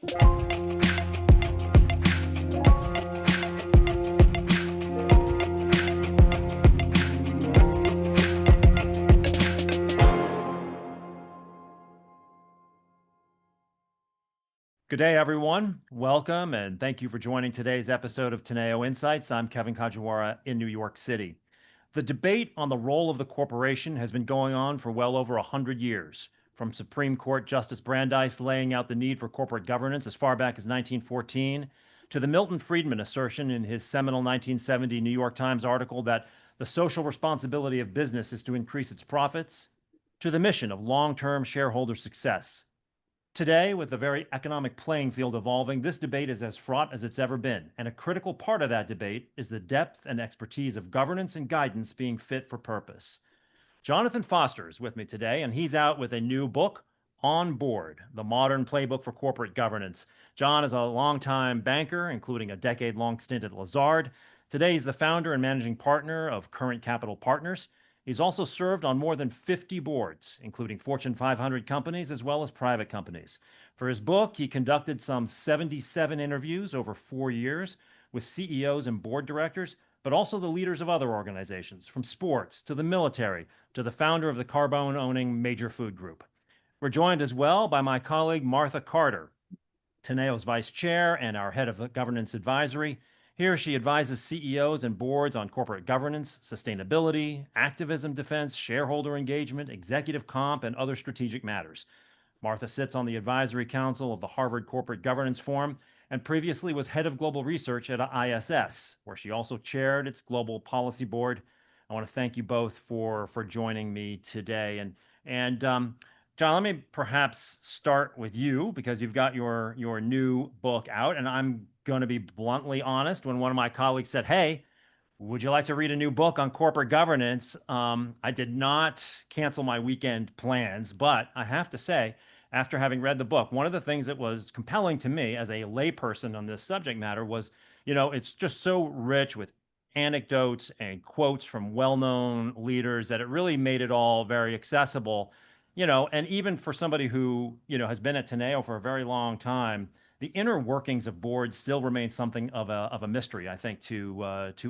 Good day, everyone. Welcome, and thank you for joining today's episode of Teneo Insights. I'm Kevin Kajiwara in New York City. The debate on the role of the corporation has been going on for well over 100 years, from Supreme Court Justice Brandeis laying out the need for corporate governance as far back as 1914, to the Milton Friedman assertion in his seminal 1970 New York Times article that the social responsibility of business is to increase its profits, to the mission of long-term shareholder success. Today, with the very economic playing field evolving, this debate is as fraught as it's ever been, and a critical part of that debate is the depth and expertise of governance and guidance being fit for purpose. Jonathan Foster is with me today, and he's out with a new book, On Board, the Modern Playbook for Corporate Governance. John is a longtime banker, including a decade-long stint at Lazard. Today, he's the founder and managing partner of Current Capital Partners. He's also served on more than 50 boards, including Fortune 500 companies as well as private companies. For his book, he conducted some 77 interviews over 4 years with CEOs and board directors, but also the leaders of other organizations, from sports to the military to the founder of the carbone-owning Major Food Group. We're joined as well by my colleague Martha Carter, Teneo's vice chair and our head of governance advisory. Here, she advises CEOs and boards on corporate governance, sustainability, activism defense, shareholder engagement, executive comp, and other strategic matters. Martha sits on the advisory council of the Harvard Corporate Governance Forum and previously was head of global research at ISS, where she also chaired its global policy board. I want to thank you both for joining me today. And John, let me perhaps start with you because you've got your new book out, and I'm going to be bluntly honest. When one of my colleagues said, "Hey, would you like to read a new book on corporate governance?" I did not cancel my weekend plans, but I have to say, after having read the book, one of the things that was compelling to me as a layperson on this subject matter was, it's just so rich with anecdotes and quotes from well-known leaders that it really made it all very accessible. And even for somebody who, has been at Teneo for a very long time, the inner workings of boards still remain something of a mystery, I think, to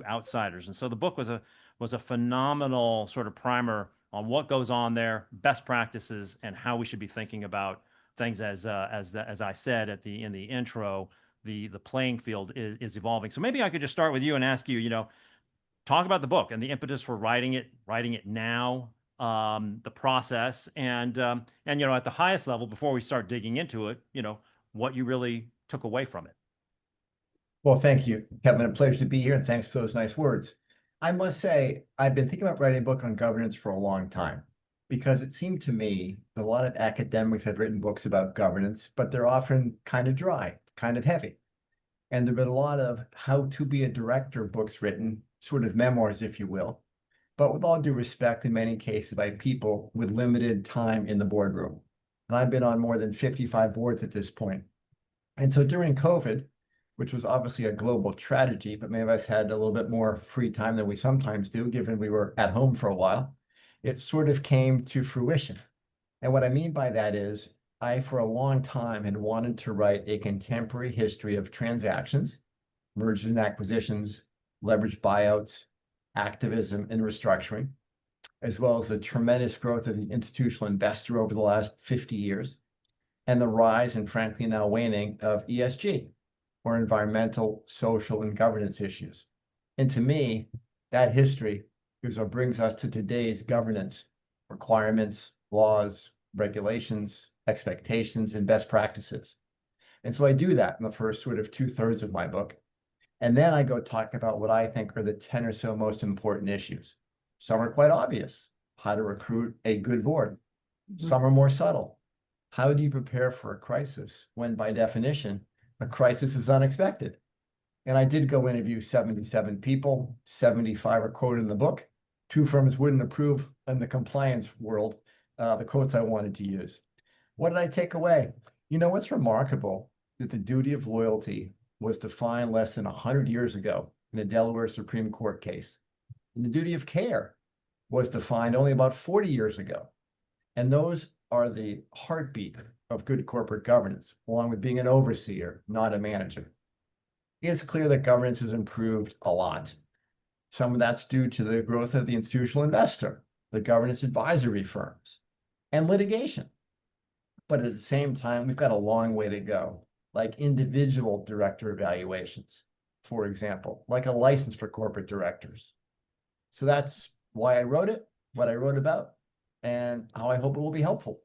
outsiders. And so the book was a phenomenal sort of primer on what goes on there, best practices, and how we should be thinking about things as I said in the intro, the playing field is evolving. So maybe I could just start with you and ask you, talk about the book and the impetus for writing it now, the process, and at the highest level, before we start digging into it, what you really took away from it. Well, thank you, Kevin. A pleasure to be here, and thanks for those nice words. I must say, I've been thinking about writing a book on governance for a long time because it seemed to me that a lot of academics have written books about governance, but they're often kind of dry, kind of heavy. And there have been a lot of how to be a director books written, sort of memoirs, if you will, but with all due respect, in many cases by people with limited time in the boardroom. And I've been on more than 55 boards at this point. And so during COVID, which was obviously a global tragedy, but many of us had a little bit more free time than we sometimes do, given we were at home for a while, it sort of came to fruition. And what I mean by that is, I, for a long time, had wanted to write a contemporary history of transactions, mergers and acquisitions, leveraged buyouts, activism, and restructuring, as well as the tremendous growth of the institutional investor over the last 50 years, and the rise, and frankly now waning, of ESG, or environmental, social, and governance issues. And to me, that history is what brings us to today's governance requirements, laws, regulations, expectations, and best practices. And so I do that in the first sort of 2/3 of my book. And then I go talk about what I think are the 10 or so most important issues. Some are quite obvious: how to recruit a good board. Some are more subtle. How do you prepare for a crisis when, by definition, a crisis is unexpected? And I did go interview 77 people, 75 are quoted in the book. 2 firms wouldn't approve in the compliance world the quotes I wanted to use. What did I take away? What's remarkable that the duty of loyalty was defined less than 100 years ago in a Delaware Supreme Court case. And the duty of care was defined only about 40 years ago. And those are the heartbeat of good corporate governance, along with being an overseer, not a manager. It's clear that governance has improved a lot. Some of that's due to the growth of the institutional investor, the governance advisory firms, and litigation. But at the same time, we've got a long way to go, like individual director evaluations, for example, like a license for corporate directors. So that's why I wrote it, what I wrote about, and how I hope it will be helpful.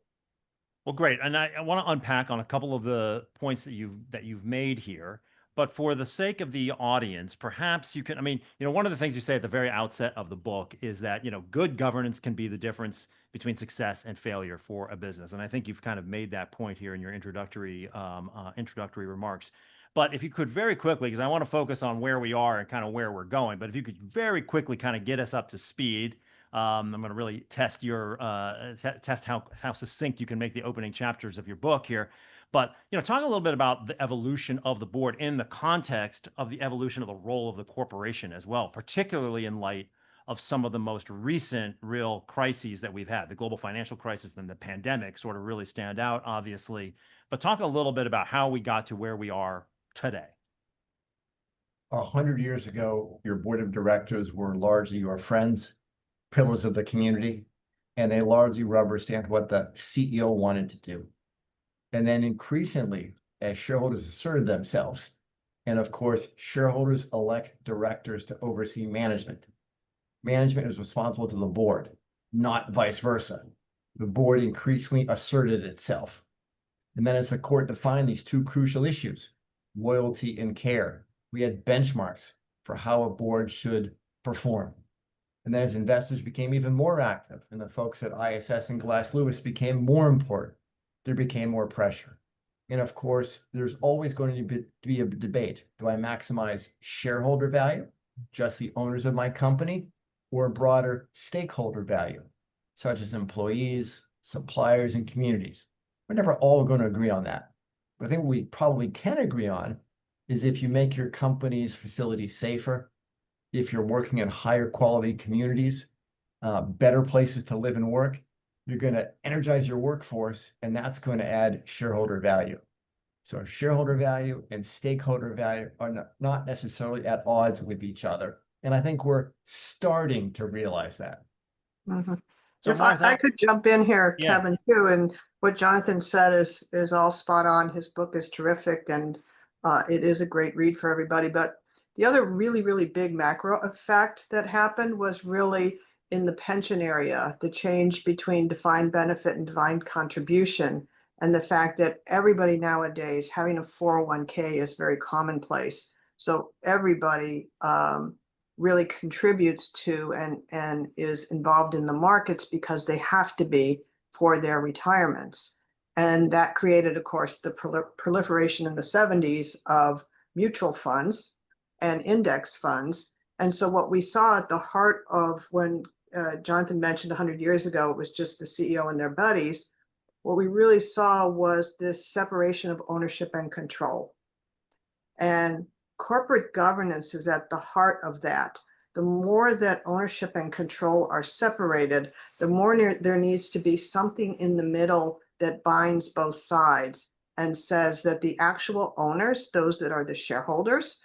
Well, great. And I want to unpack on a couple of the points that you've made here. But for the sake of the audience, perhaps you can, I mean, one of the things you say at the very outset of the book is that, good governance can be the difference between success and failure for a business. And I think you've kind of made that point here in your introductory remarks. But if you could very quickly, because I want to focus on where we are and kind of where we're going, but if you could very quickly kind of get us up to speed. I'm going to really test your test how succinct you can make the opening chapters of your book here. But talk a little bit about the evolution of the board in the context of the evolution of the role of the corporation as well, particularly in light of some of the most recent real crises that we've had. The global financial crisis and the pandemic sort of really stand out, obviously. But talk a little bit about how we got to where we are today. 100 years ago, your board of directors were largely your friends, pillars of the community, and they largely rubber stamped what the CEO wanted to do. And then increasingly, as shareholders asserted themselves, and of course, shareholders elect directors to oversee management. Management is responsible to the board, not vice versa. The board increasingly asserted itself. And then as the court defined these two crucial issues, loyalty and care, we had benchmarks for how a board should perform. And then as investors became even more active and the folks at ISS and Glass Lewis became more important, there became more pressure. And of course, there's always going to be a debate. Do I maximize shareholder value, just the owners of my company, or broader stakeholder value, such as employees, suppliers, and communities? We're never all going to agree on that. But I think what we probably can agree on is if you make your company's facilities safer, if you're working in higher quality communities, better places to live and work, you're going to energize your workforce, and that's going to add shareholder value. So shareholder value and stakeholder value are not necessarily at odds with each other. And I think we're starting to realize that. Mm-hmm. So If I Martha, could jump in here, yeah. Kevin, too, and what Jonathan said is all spot on. His book is terrific, and it is a great read for everybody. But the other really, really big macro effect that happened was really in the pension area, the change between defined benefit and defined contribution, and the fact that everybody nowadays having a 401k is very commonplace. So everybody really contributes to and is involved in the markets because they have to be for their retirements. And that created, of course, the proliferation in the 70s of mutual funds and index funds. And so what we saw at the heart of when Jonathan mentioned 100 years ago, it was just the CEO and their buddies. What we really saw was this separation of ownership and control. And corporate governance is at the heart of that. The more that ownership and control are separated, the more there needs to be something in the middle that binds both sides and says that the actual owners, those that are the shareholders,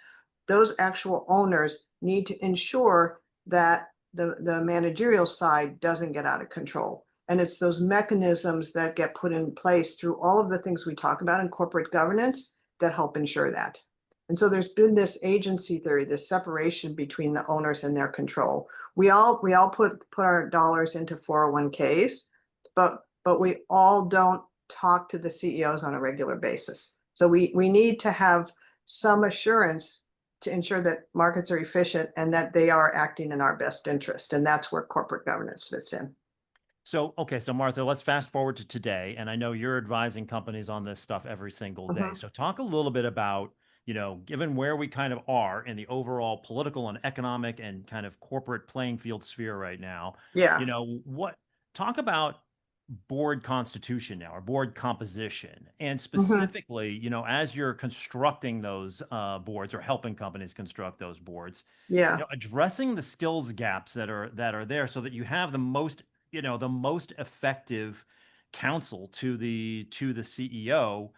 those actual owners need to ensure that the managerial side doesn't get out of control. And it's those mechanisms that get put in place through all of the things we talk about in corporate governance that help ensure that. And so there's been this agency theory, this separation between the owners and their control. We all put our dollars into 401ks, but we all don't talk to the CEOs on a regular basis. So we need to have some assurance to ensure that markets are efficient and that they are acting in our best interest. And that's where corporate governance fits in. So, okay, so Martha, let's fast forward to today. And I know you're advising companies on this stuff every single day. Mhm. So talk a little bit about, given where we kind of are in the overall political and economic and kind of corporate playing field sphere right now, Yeah. Talk about board constitution now, or board composition, and Mhm. specifically, as you're constructing those boards or helping companies construct those boards, Yeah. addressing the skills gaps that are there, so that you have the most effective, counsel to the CEO,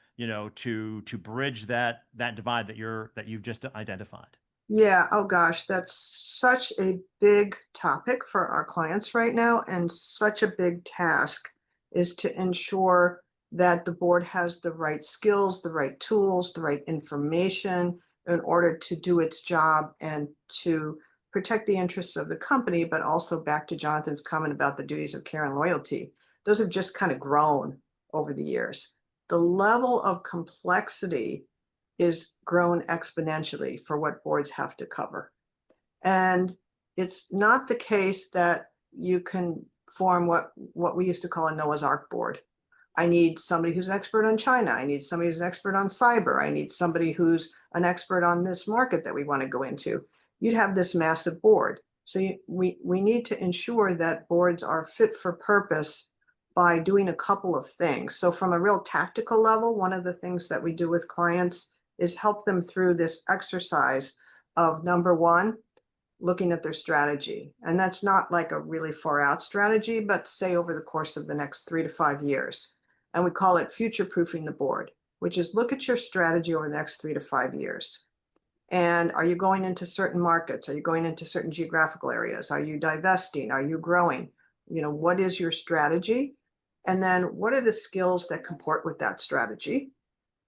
to bridge that divide that you've just identified? Yeah, oh gosh, that's such a big topic for our clients right now, and such a big task is to ensure that the board has the right skills, the right tools, the right information in order to do its job and to protect the interests of the company, but also back to Jonathan's comment about the duties of care and loyalty. Those have just kind of grown over the years. The level of complexity is grown exponentially for what boards have to cover. And it's not the case that you can form what we used to call a Noah's Ark board. I need somebody who's an expert on China. I need somebody who's an expert on cyber. I need somebody who's an expert on this market that we want to go into. You'd have this massive board. So we need to ensure that boards are fit for purpose by doing a couple of things. So from a real tactical level, one of the things that we do with clients is help them through this exercise of, number one, looking at their strategy. And that's not like a really far out strategy, but say over the course of the next 3 to 5 years. And we call it future-proofing the board, which is look at your strategy over the next 3 to 5 years. And are you going into certain markets? Are you going into certain geographical areas? Are you divesting? Are you growing? What is your strategy? And then what are the skills that comport with that strategy?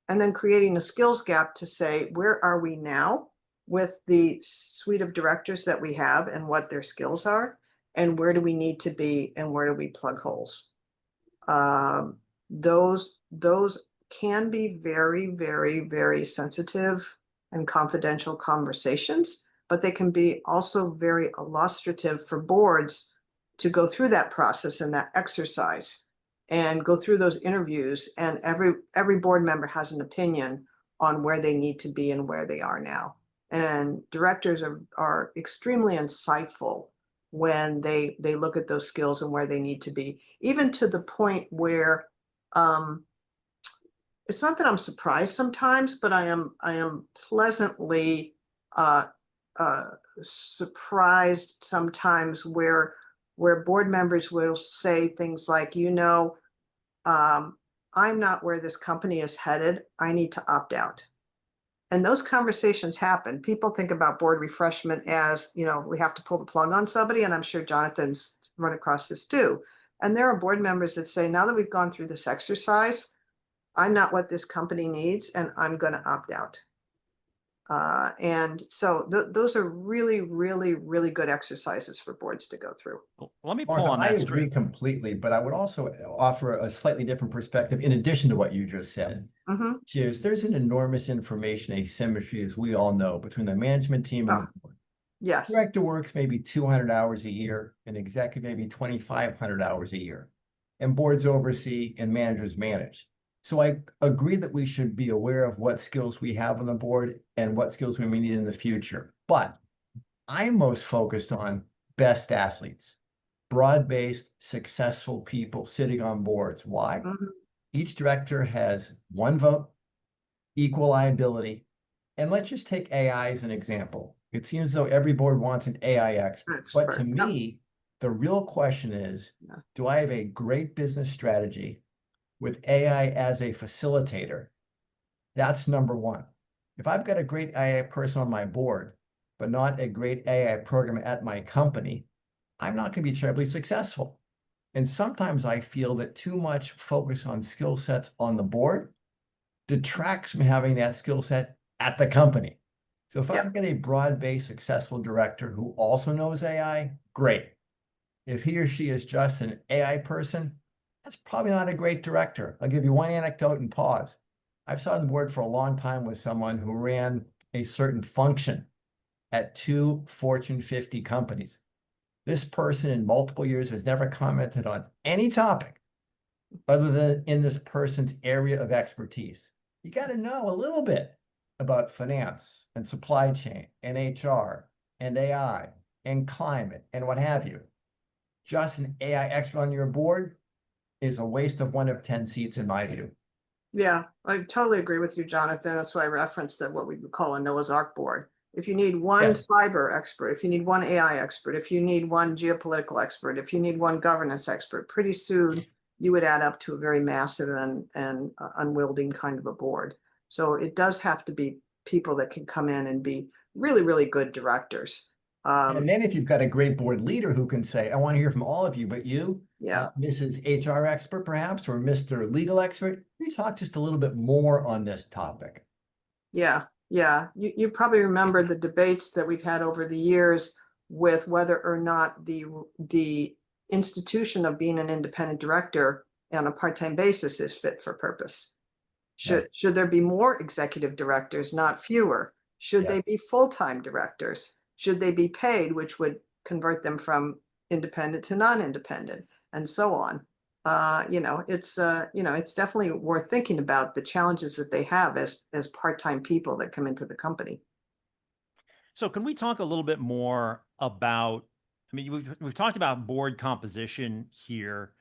And then creating a skills gap to say, where are we now with the suite of directors that we have and what their skills are? And where do we need to be and where do we plug holes? Those can be very, very, very sensitive and confidential conversations, but they can be also very illustrative for boards to go through that process and that exercise and go through those interviews. And every board member has an opinion on where they need to be and where they are now. And directors are extremely insightful when they look at those skills and where they need to be, even to the point where it's not that I'm surprised sometimes, but I am pleasantly surprised sometimes where board members will say things like, I'm not where this company is headed. I need to opt out. And those conversations happen. People think about board refreshment as, we have to pull the plug on somebody. And I'm sure Jonathan's run across this too. And there are board members that say, now that we've gone through this exercise, I'm not what this company needs and I'm going to opt out. And so those are really, really, really good exercises for boards to go through. Well, let me pull Martha, on I that agree string. completely, but I would also offer a slightly different perspective in addition to what you just said. Which is there's an enormous information asymmetry, as we all know, between the management team and the board. Yes. Director works maybe 200 hours a year, and executive maybe 2,500 hours a year, and boards oversee and managers manage. So I agree that we should be aware of what skills we have on the board and what skills we may need in the future. But I'm most focused on best athletes, broad-based, successful people sitting on boards. Why? Each director has one vote, equal liability. And let's just take AI as an example. It seems as though every board wants an AI expert. But to me, the real question is, do I have a great business strategy with AI as a facilitator? That's number one. If I've got a great AI person on my board, but not a great AI program at my company, I'm not going to be terribly successful. And sometimes I feel that too much focus on skill sets on the board detracts from having that skill set at the company. So if I've got a broad-based successful director who also knows AI, great. If he or she is just an AI person, that's probably not a great director. I'll give you one anecdote and pause. I've sat on the board for a long time with someone who ran a certain function at 2 Fortune 50 companies. This person in multiple years has never commented on any topic other than in this person's area of expertise. You got to know a little bit about finance and supply chain and HR and AI and climate and what have you. Just an AI expert on your board is a waste of 1 of 10 seats in my view. Yeah, I totally agree with you, Jonathan. That's why I referenced that what we would call a Noah's Ark board. If you need one cyber expert, if you need one AI expert, if you need one geopolitical expert, if you need one governance expert, pretty soon you would add up to a very massive and unwieldy kind of a board. So it does have to be people that can come in and be really, really good directors. And then if you've got a great board leader who can say, I want to hear from all of you, but you, Yeah. Mrs. HR expert perhaps, or Mr. Legal expert, you talk just a little bit more on this topic. Yeah. Yeah. You probably remember the debates that we've had over the years with whether or not the institution of being an independent director on a part-time basis is fit for purpose. Yes. Should there be more executive directors, not fewer? Should Yeah. they be full-time directors? Should they be paid, which would convert them from independent to non-independent, and so on? It's definitely worth thinking about the challenges that they have as part-time people that come into the company. So can we talk a little bit more about, I mean, we've talked about board composition here.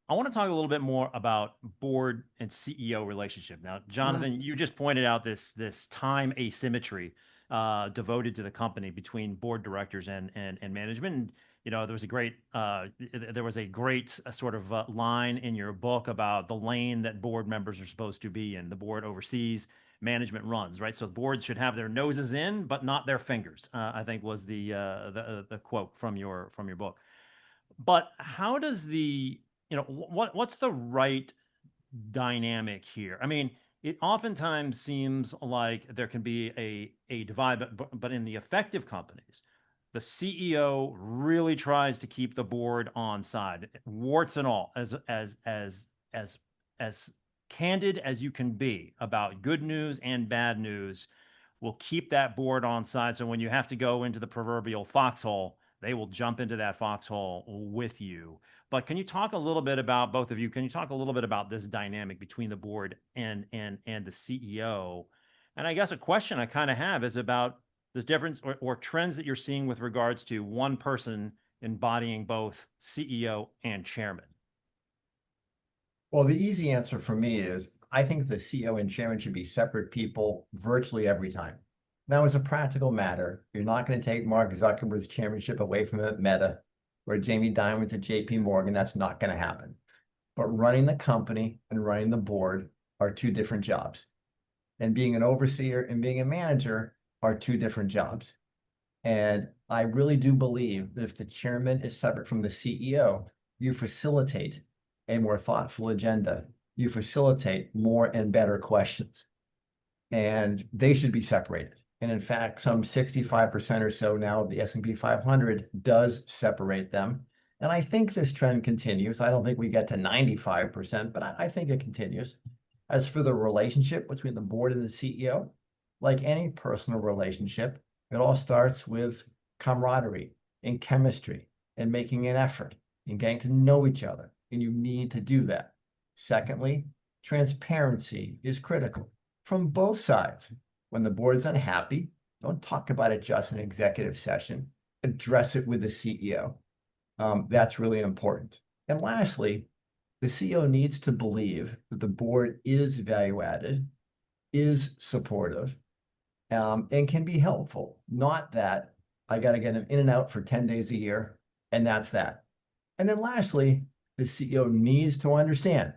I want to talk a little bit more about board and CEO relationship. Now, Jonathan, you just pointed out this time asymmetry devoted to the company between board directors and management. And, there was a great sort of line in your book about the lane that board members are supposed to be in. The board oversees, management runs, right? So boards should have their noses in, but not their fingers. I think was the quote from your book. But how does what's the right dynamic here? I mean, it oftentimes seems like there can be a divide, but in the effective companies, the CEO really tries to keep the board on side, warts and all, as candid as you can be about good news and bad news. Will keep that board on side. So when you have to go into the proverbial foxhole, they will jump into that foxhole with you. But can you talk a little bit about, both of you, can you talk a little bit about this dynamic between the board and the CEO? And I guess a question I kind of have is about the difference or trends that you're seeing with regards to one person embodying both CEO and chairman. Well, the easy answer for me is I think the CEO and chairman should be separate people virtually every time. Now, as a practical matter, you're not going to take Mark Zuckerberg's chairmanship away from him at Meta or Jamie Dimon's at JP Morgan. That's not going to happen. But running the company and running the board are two different jobs. And being an overseer and being a manager are two different jobs. And I really do believe that if the chairman is separate from the CEO, you facilitate a more thoughtful agenda. You facilitate more and better questions. And they should be separated. And in fact, some 65% or so now of the S&P 500 does separate them. And I think this trend continues. I don't think we get to 95%, but I think it continues. As for the relationship between the board and the CEO, like any personal relationship, it all starts with camaraderie and chemistry and making an effort and getting to know each other. And you need to do that. Secondly, transparency is critical from both sides. When the board is unhappy, don't talk about it just in an executive session. Address it with the CEO. That's really important. And lastly, the CEO needs to believe that the board is value added, is supportive, and can be helpful. Not that I got to get them in and out for 10 days a year, and that's that. And then lastly, the CEO needs to understand,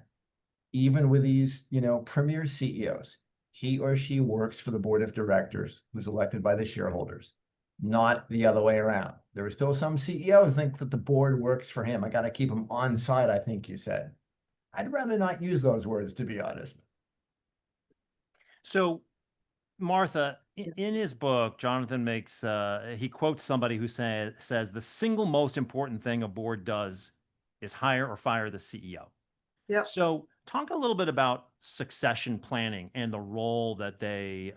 even with these, premier CEOs, he or she works for the board of directors who's elected by the shareholders, not the other way around. There are still some CEOs think that the board works for him. I got to keep him on side, I think you said. I'd rather not use those words, to be honest. So Martha, in his book, Jonathan he quotes somebody who says the single most important thing a board does is hire or fire the CEO. Yep. So talk a little bit about succession planning and the role that they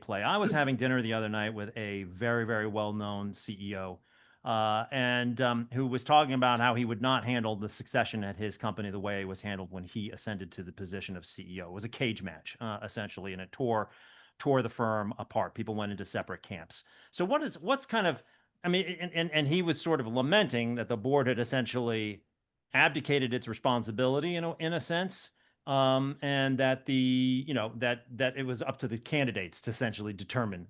play. I was having dinner the other night with a very, very well-known CEO, and who was talking about how he would not handle the succession at his company the way it was handled when he ascended to the position of CEO. It was a cage match, essentially, and it tore the firm apart. People went into separate camps. So what's kind of, I mean, and he was sort of lamenting that the board had essentially abdicated its responsibility in a sense, and that that it was up to the candidates to essentially determine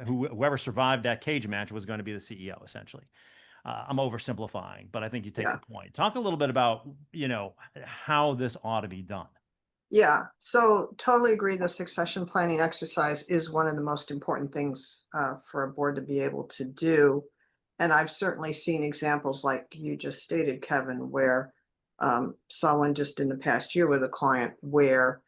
whoever survived that cage match was going to be the CEO essentially. I'm oversimplifying, but I think you take Yeah. the point. Talk a little bit about, how this ought to be done. Yeah, so totally agree. The succession planning exercise is one of the most important things for a board to be able to do. And I've certainly seen examples like you just stated, Kevin, where saw one just in the past year with a client where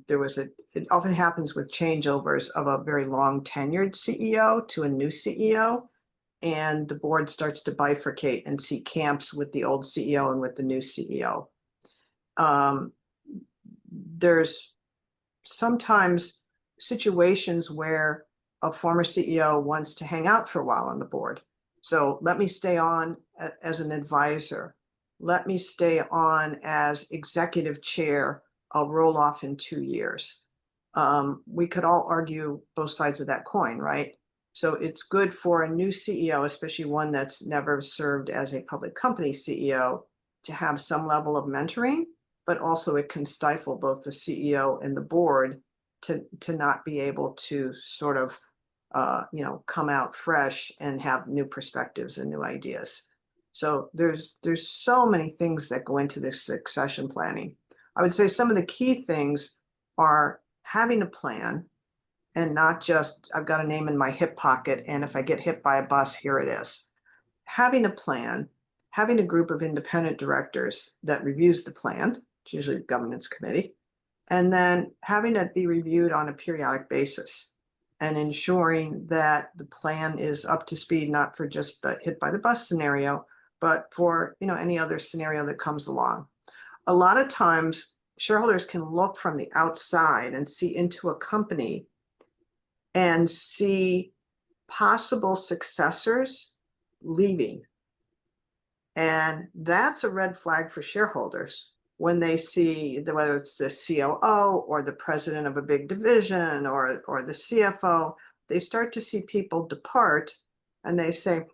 there was it often happens with changeovers of a very long tenured CEO to a new CEO. And the board starts to bifurcate and see camps with the old CEO and with the new CEO. There's sometimes situations where a former CEO wants to hang out for a while on the board. So let me stay on as an advisor. Let me stay on as executive chair. I'll roll off in 2 years. We could all argue both sides of that coin, right? So it's good for a new CEO, especially one that's never served as a public company CEO, to have some level of mentoring, but also it can stifle both the CEO and the board to not be able to sort of come out fresh and have new perspectives and new ideas. So there's so many things that go into this succession planning. I would say some of the key things are having a plan and not just I've got a name in my hip pocket and if I get hit by a bus, here it is. Having a plan, having a group of independent directors that reviews the plan, it's usually the governance committee, and then having it be reviewed on a periodic basis and ensuring that the plan is up to speed, not for just the hit by the bus scenario, but for any other scenario that comes along. A lot of times shareholders can look from the outside and see into a company and see possible successors leaving. And that's a red flag for shareholders when they see whether it's the COO or the president of a big division or the CFO, they start to see people depart and they say,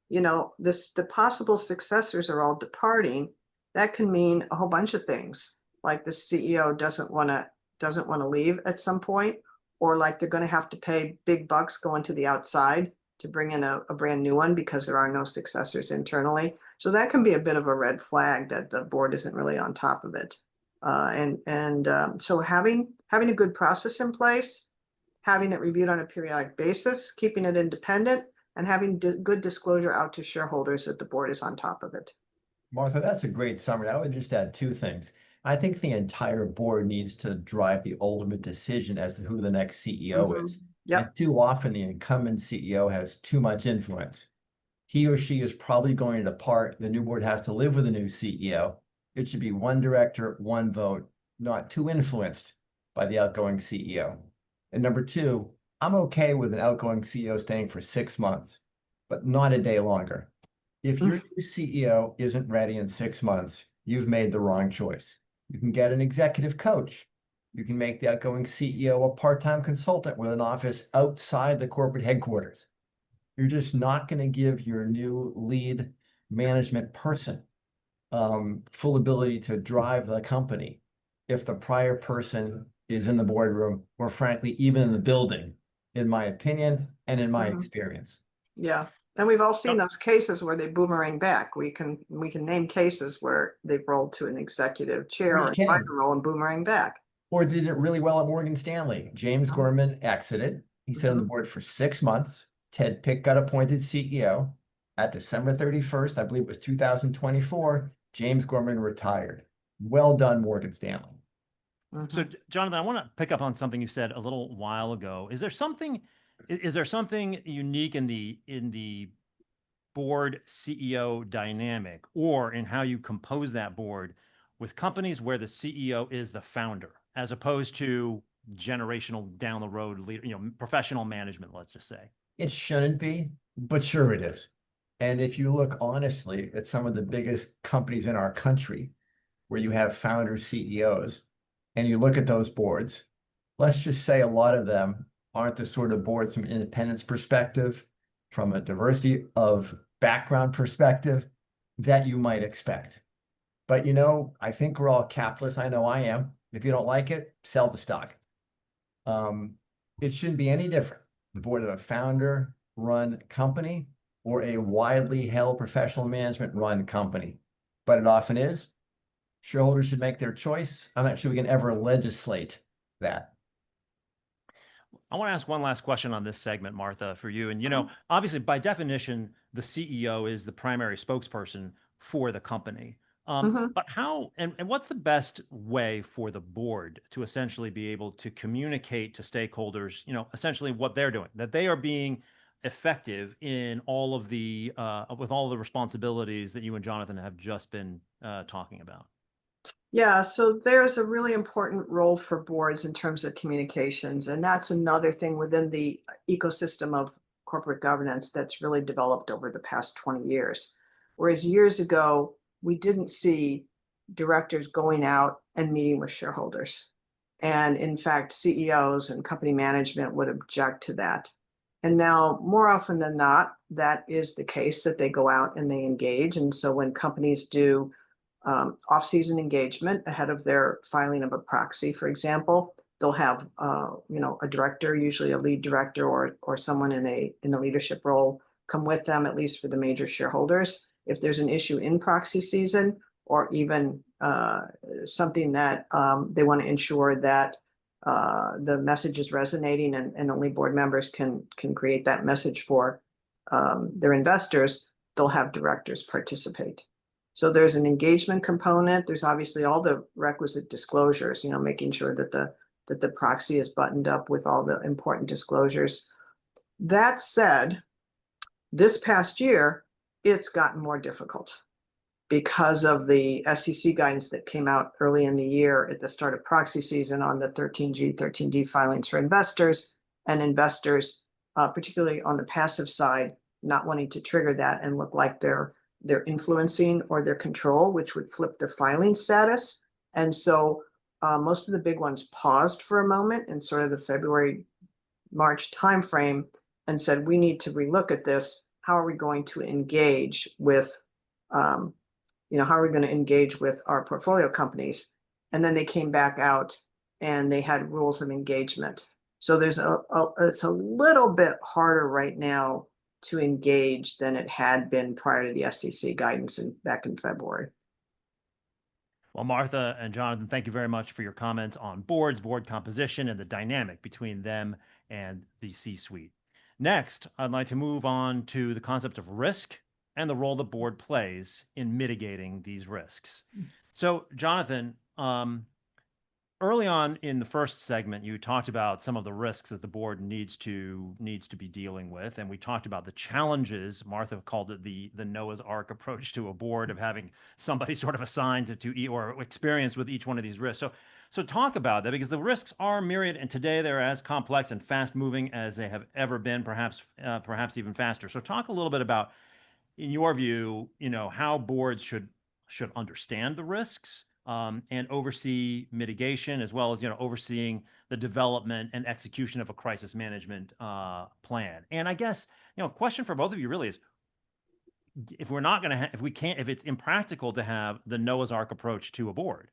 the possible successors are all departing. That can mean a whole bunch of things, like the CEO doesn't want to leave at some point, or like they're going to have to pay big bucks going to the outside to bring in a brand new one because there are no successors internally. So that can be a bit of a red flag that the board isn't really on top of it. So having a good process in place, having it reviewed on a periodic basis, keeping it independent, and having good disclosure out to shareholders that the board is on top of it. Martha, that's a great summary. I would just add two things. I think the entire board needs to drive the ultimate decision as to who the next CEO is. Yep. And too often the incumbent CEO has too much influence. He or she is probably going to depart. The new board has to live with a new CEO. It should be one director, one vote, not too influenced by the outgoing CEO. And number two, I'm okay with an outgoing CEO staying for 6 months, but not a day longer. If your new CEO isn't ready in 6 months, you've made the wrong choice. You can get an executive coach. You can make the outgoing CEO a part-time consultant with an office outside the corporate headquarters. You're just not going to give your new lead management person full ability to drive the company if the prior person is in the boardroom or frankly, even in the building, in my opinion and in my experience. Yeah. And we've all seen those cases where they boomerang back. We can name cases where they've rolled to an executive chair or advisor role and boomerang back. Or did it really well at Morgan Stanley. James Gorman exited. He sat on the board for 6 months. Ted Pick got appointed CEO. At December 31st, I believe it was 2024, James Gorman retired. Well done, Morgan Stanley. So, Jonathan, I want to pick up on something you said a little while ago. Is there something unique in the board CEO dynamic or in how you compose that board with companies where the CEO is the founder, as opposed to generational down the road, professional management, let's just say? It shouldn't be, but sure it is. And if you look honestly at some of the biggest companies in our country where you have founder CEOs and you look at those boards, let's just say a lot of them aren't the sort of boards from an independence perspective, from a diversity of background perspective that you might expect. But I think we're all capitalists. I know I am. If you don't like it, sell the stock. It shouldn't be any different. The board of a founder-run company or a widely held professional management run company, but it often is. Shareholders should make their choice. I'm not sure we can ever legislate that. I want to ask one last question on this segment, Martha, for you. And, obviously, by definition, the CEO is the primary spokesperson for the company. Mhm. But how and what's the best way for the board to essentially be able to communicate to stakeholders, essentially what they're doing, that they are being effective in all of the with all of the responsibilities that you and Jonathan have just been talking about? Yeah, so there's a really important role for boards in terms of communications, and that's another thing within the ecosystem of corporate governance that's really developed over the past 20 years. Whereas years ago, we didn't see directors going out and meeting with shareholders. And in fact, CEOs and company management would object to that. And now, more often than not, that is the case, that they go out and they engage. And so when companies do off-season engagement ahead of their filing of a proxy, for example, they'll have a director, usually a lead director or someone in a leadership role, come with them, at least for the major shareholders. If there's an issue in proxy season, or even something that they want to ensure that the message is resonating, and only board members can create that message for their investors, they'll have directors participate. So there's an engagement component. There's obviously all the requisite disclosures, making sure that the proxy is buttoned up with all the important disclosures. That said, this past year, it's gotten more difficult because of the SEC guidance that came out early in the year at the start of proxy season on the 13G, 13D filings for investors, and investors, particularly on the passive side, not wanting to trigger that and look like they're influencing or their control, which would flip the filing status. And so most of the big ones paused for a moment in sort of the February, March timeframe and said, we need to relook at this. How are we going to engage with, how are we going to engage with our portfolio companies? And then they came back out and they had rules of engagement. So there's it's a little bit harder right now to engage than it had been prior to the SEC guidance back in February. Well, Martha and Jonathan, thank you very much for your comments on boards, board composition, and the dynamic between them and the C-suite. Next, I'd like to move on to the concept of risk and the role the board plays in mitigating these risks. So, Jonathan, early on in the first segment, you talked about some of the risks that the board needs to be dealing with, and we talked about the challenges. Martha called it the Noah's Ark approach to a board, of having somebody sort of assigned to or experienced with each one of these risks. So talk about that, because the risks are myriad, and today they're as complex and fast moving as they have ever been, perhaps even faster. So talk a little bit about, in your view, how boards should understand the risks, and oversee mitigation, as well as overseeing the development and execution of a crisis management plan. And I guess question for both of you really is, if we're not going to if it's impractical to have the Noah's Ark approach to a board,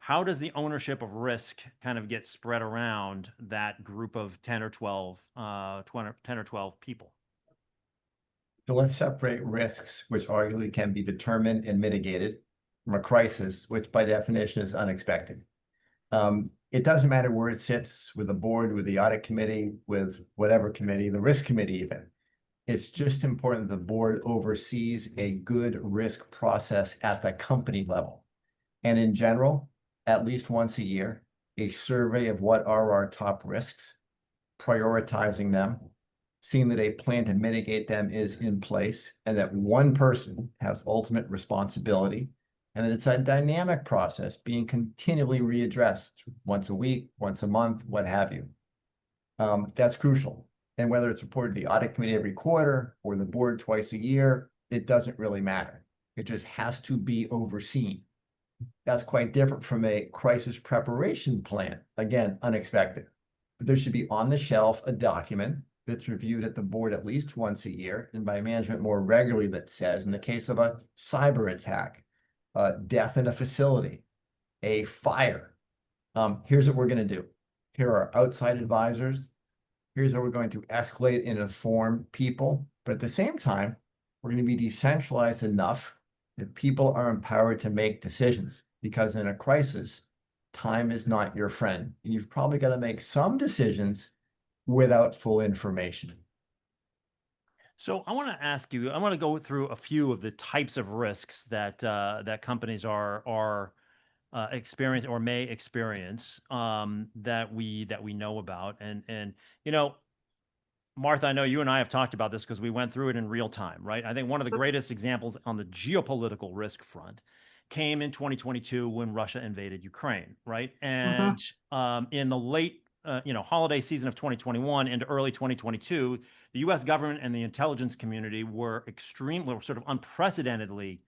how does the ownership of risk kind of get spread around that group of 10 or 12 people? So let's separate risks, which arguably can be determined and mitigated, from a crisis, which by definition is unexpected. It doesn't matter where it sits, with the board, with the audit committee, with whatever committee, the risk committee even. It's just important that the board oversees a good risk process at the company level. And in general, at least once a year, a survey of what are our top risks, prioritizing them, seeing that a plan to mitigate them is in place, and that one person has ultimate responsibility, and that it's a dynamic process being continually readdressed once a week, once a month, what have you. That's crucial. And whether it's reported to the audit committee every quarter or the board twice a year, it doesn't really matter. It just has to be overseen. That's quite different from a crisis preparation plan. Again, unexpected. But there should be on the shelf a document that's reviewed at the board at least once a year, and by management more regularly, that says, in the case of a cyber attack, death in a facility, a fire, here's what we're going to do. Here are outside advisors. Here's how we're going to escalate and inform people. But at the same time, we're going to be decentralized enough that people are empowered to make decisions, because in a crisis, time is not your friend. And you've probably got to make some decisions without full information. So I want to ask you, I want to go through a few of the types of risks that that companies are experience or may experience that we know about. And you know, Martha, I know you and I have talked about this because we went through it in real time, right? I think one of the greatest examples on the geopolitical risk front came in 2022 when Russia invaded Ukraine, right? Mhm. And in the late, holiday season of 2021 into early 2022, the U.S. government and the intelligence community were sort of unprecedentedly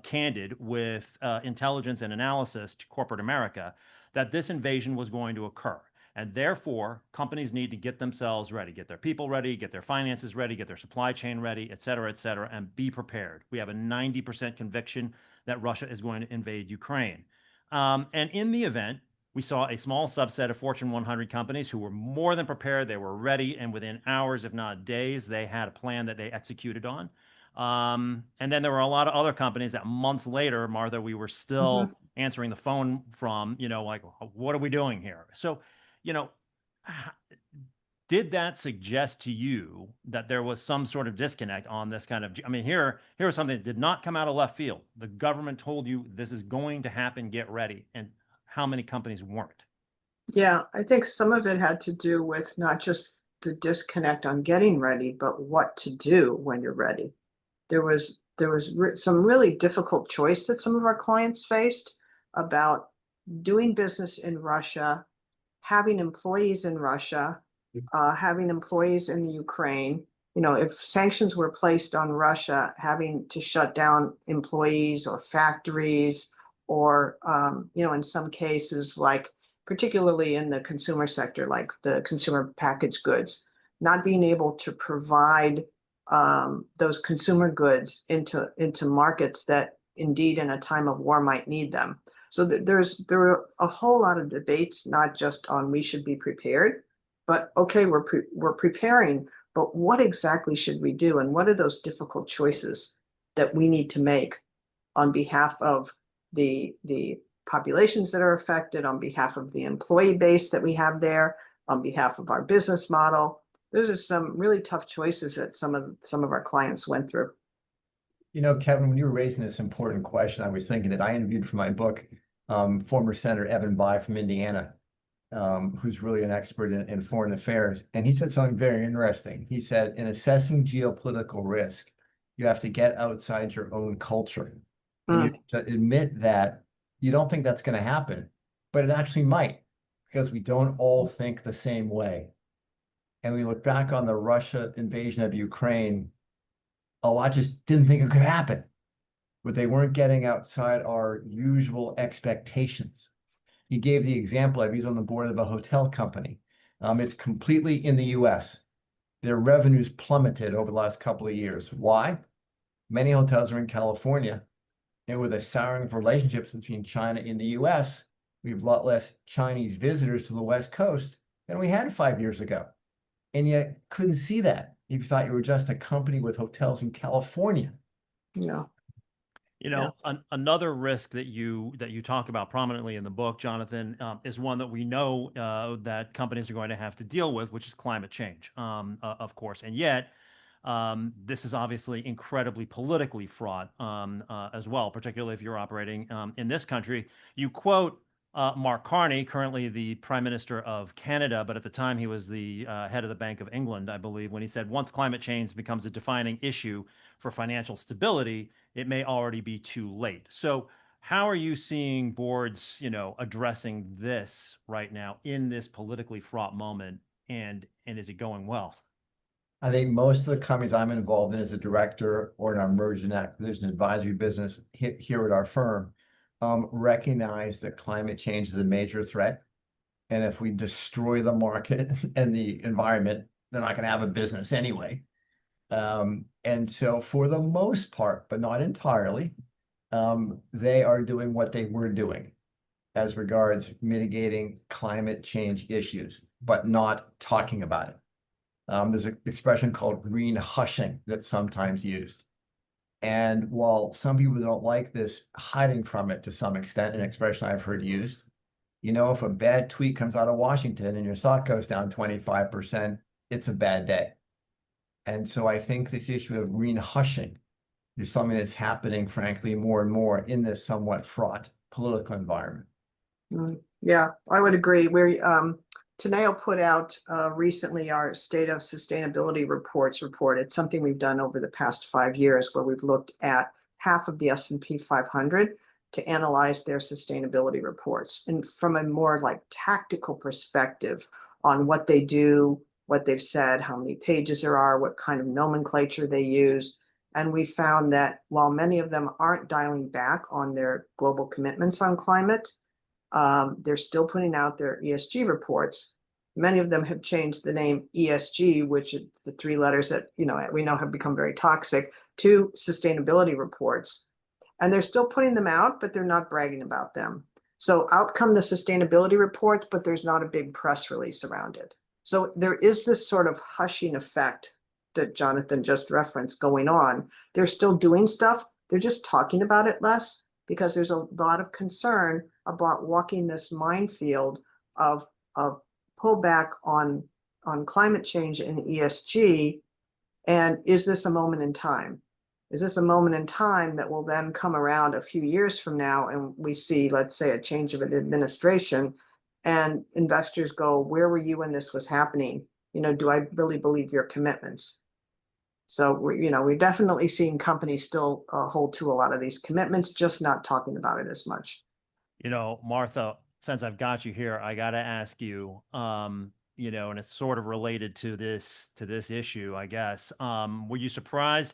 candid with intelligence and analysis to corporate America that this invasion was going to occur. And therefore, companies need to get themselves ready, get their people ready, get their finances ready, get their supply chain ready, et cetera, and be prepared. We have a 90% conviction that Russia is going to invade Ukraine. And in the event, we saw a small subset of Fortune 100 companies who were more than prepared. They were ready. And within hours, if not days, they had a plan that they executed on. And then there were a lot of other companies that months later, Martha, we were Mhm. still answering the phone from, like, what are we doing here? So, you know, did that suggest to you that there was some sort of disconnect on this kind of, I mean, here was something that did not come out of left field. The government told you this is going to happen, get ready. And how many companies weren't? Yeah, I think some of it had to do with not just the disconnect on getting ready, but what to do when you're ready. There was some really difficult choice that some of our clients faced about doing business in Russia, having employees in Russia, having employees in the Ukraine. You know, if sanctions were placed on Russia, having to shut down employees or factories, or in some cases, like particularly in the consumer sector, like the consumer packaged goods, not being able to provide those consumer goods into markets that indeed in a time of war might need them. So there were a whole lot of debates, not just on we should be prepared, but okay, we're preparing, but what exactly should we do, and what are those difficult choices that we need to make on behalf of the populations that are affected, on behalf of the employee base that we have there, on behalf of our business model. Those are some really tough choices that some of our clients went through. You know, Kevin, when you were raising this important question, I was thinking that I interviewed for my book former Senator Evan Bayh from Indiana, who's really an expert in foreign affairs. And he said something very interesting. He said, in assessing geopolitical risk, you have to get outside your own culture. And you Mm. have to admit that you don't think that's going to happen, but it actually might, because we don't all think the same way. And we look back on the Russia invasion of Ukraine, a lot just didn't think it could happen, but they weren't getting outside our usual expectations. He gave the example of he's on the board of a hotel company. It's completely in the US. Their revenues plummeted over the last couple of years. Why? Many hotels are in California, and with a souring of relationships between China and the US, we have a lot less Chinese visitors to the West Coast than we had 5 years ago. And yet couldn't see that if you thought you were just a company with hotels in California. Yeah. Yeah. Another risk that you talk about prominently in the book, Jonathan, is one that we know that companies are going to have to deal with, which is climate change, of course. And yet, this is obviously incredibly politically fraught as well, particularly if you're operating in this country. You quote Mark Carney, currently the Prime Minister of Canada, but at the time he was the head of the Bank of England, I believe, when he said, once climate change becomes a defining issue for financial stability, it may already be too late. So how are you seeing boards, addressing this right now in this politically fraught moment? And is it going well? I think most of the companies I'm involved in as a director or in our merger and acquisition advisory business here at our firm recognize that climate change is a major threat. And if we destroy the market and the environment, they're not going to have a business anyway. And so for the most part, but not entirely, they are doing what they were doing as regards mitigating climate change issues, but not talking about it. There's an expression called green hushing that's sometimes used. And while some people don't like this hiding from it to some extent, an expression I've heard used, if a bad tweet comes out of Washington and your stock goes down 25%, it's a bad day. And so I think this issue of green hushing is something that's happening, frankly, more and more in this somewhat fraught political environment. Yeah, I would agree. Teneo put out recently our State of Sustainability Reports report. It's something we've done over the past 5 years where we've looked at half of the S&P 500 to analyze their sustainability reports. And from a more like tactical perspective on what they do, what they've said, how many pages there are, what kind of nomenclature they use. And we found that while many of them aren't dialing back on their global commitments on climate, they're still putting out their ESG reports. Many of them have changed the name ESG, which is the 3 letters that we know have become very toxic, to sustainability reports. And they're still putting them out, but they're not bragging about them. So out come the sustainability reports, but there's not a big press release around it. So there is this sort of hushing effect that Jonathan just referenced going on. They're still doing stuff. They're just talking about it less because there's a lot of concern about walking this minefield of pullback on climate change and ESG. And is this a moment in time? Is this a moment in time that will then come around a few years from now and we see, let's say, a change of an administration and investors go, where were you when this was happening? Do I really believe your commitments? So we're definitely seeing companies still hold to a lot of these commitments, just not talking about it as much. Martha, since I've got you here, I got to ask you, and it's sort of related to this issue, I guess. Were you surprised?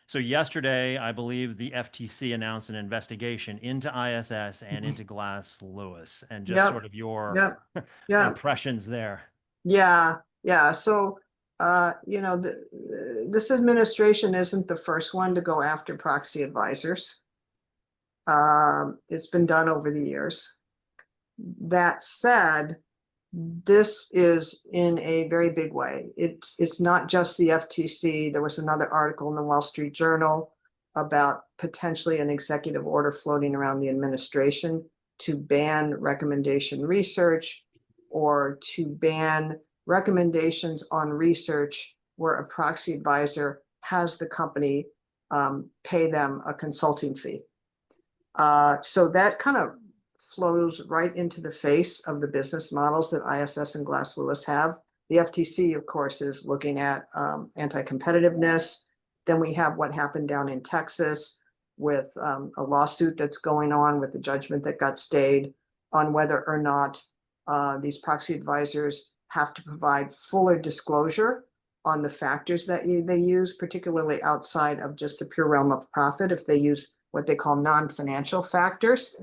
So yesterday, I believe the FTC announced an investigation into ISS and into Glass Lewis, and just sort of your impressions there. Yeah. So, this administration isn't the first one to go after proxy advisors. It's been done over the years. That said, this is in a very big way. It's not just the FTC. There was another article in the Wall Street Journal about potentially an executive order floating around the administration to ban recommendation research or to ban recommendations on research where a proxy advisor has the company pay them a consulting fee. So that kind of flows right into the face of the business models that ISS and Glass Lewis have. The FTC, of course, is looking at anti-competitiveness. Then we have what happened down in Texas with a lawsuit that's going on with the judgment that got stayed on whether or not these proxy advisors have to provide fuller disclosure on the factors that they use, particularly outside of just the pure realm of profit. If they use what they call non-financial factors,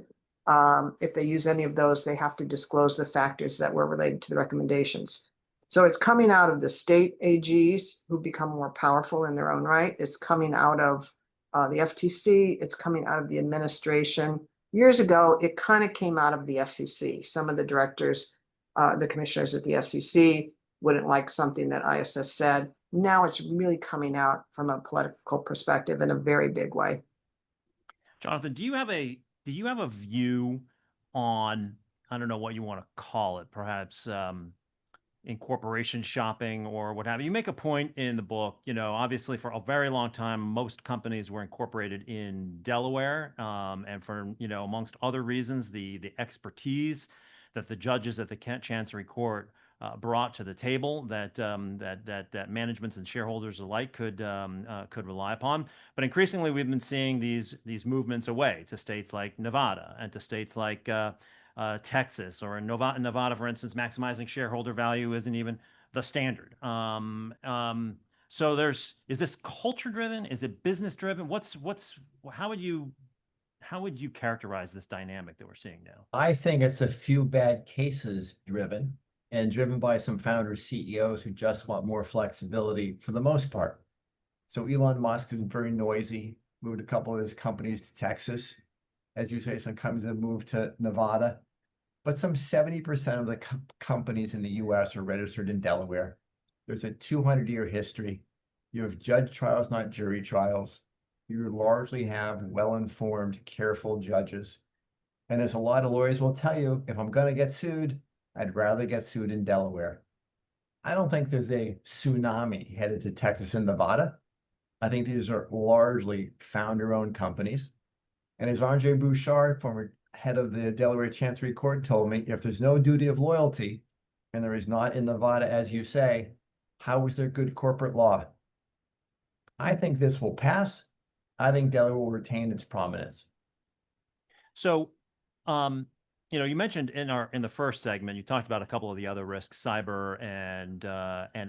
if they use any of those, they have to disclose the factors that were related to the recommendations. So it's coming out of the state AGs who become more powerful in their own right. It's coming out of the FTC. It's coming out of the administration. Years ago, it kind of came out of the SEC. Some of the directors, the commissioners at the SEC wouldn't like something that ISS said. Now it's really coming out from a political perspective in a very big way. Jonathan, do you have a view on, I don't know what you want to call it, perhaps incorporation shopping or what have you? You make a point in the book, obviously for a very long time, most companies were incorporated in Delaware, and for, amongst other reasons, the expertise that the judges at the Chancery Court brought to the table that managements and shareholders alike could rely upon. But increasingly, we've been seeing these movements away to states like Nevada and to states like Texas, or in Nevada, for instance, maximizing shareholder value isn't even the standard. So is this culture driven? Is it business driven? How would you characterize this dynamic that we're seeing now? I think it's a few bad cases driven by some founders, CEOs who just want more flexibility for the most part. So Elon Musk has been very noisy, moved a couple of his companies to Texas. As you say, some companies have moved to Nevada, but some 70% of the companies in the US are registered in Delaware. There's a 200-year history. You have judge trials, not jury trials. You largely have well-informed, careful judges. And as a lot of lawyers will tell you, if I'm going to get sued, I'd rather get sued in Delaware. I don't think there's a tsunami headed to Texas and Nevada. I think these are largely founder-owned companies. And as Andre Bouchard, former head of the Delaware Chancery Court, told me, if there's no duty of loyalty, and there is not in Nevada, as you say, how is there good corporate law? I think this will pass. I think Delaware will retain its prominence. So, you mentioned in the first segment, you talked about a couple of the other risks, cyber and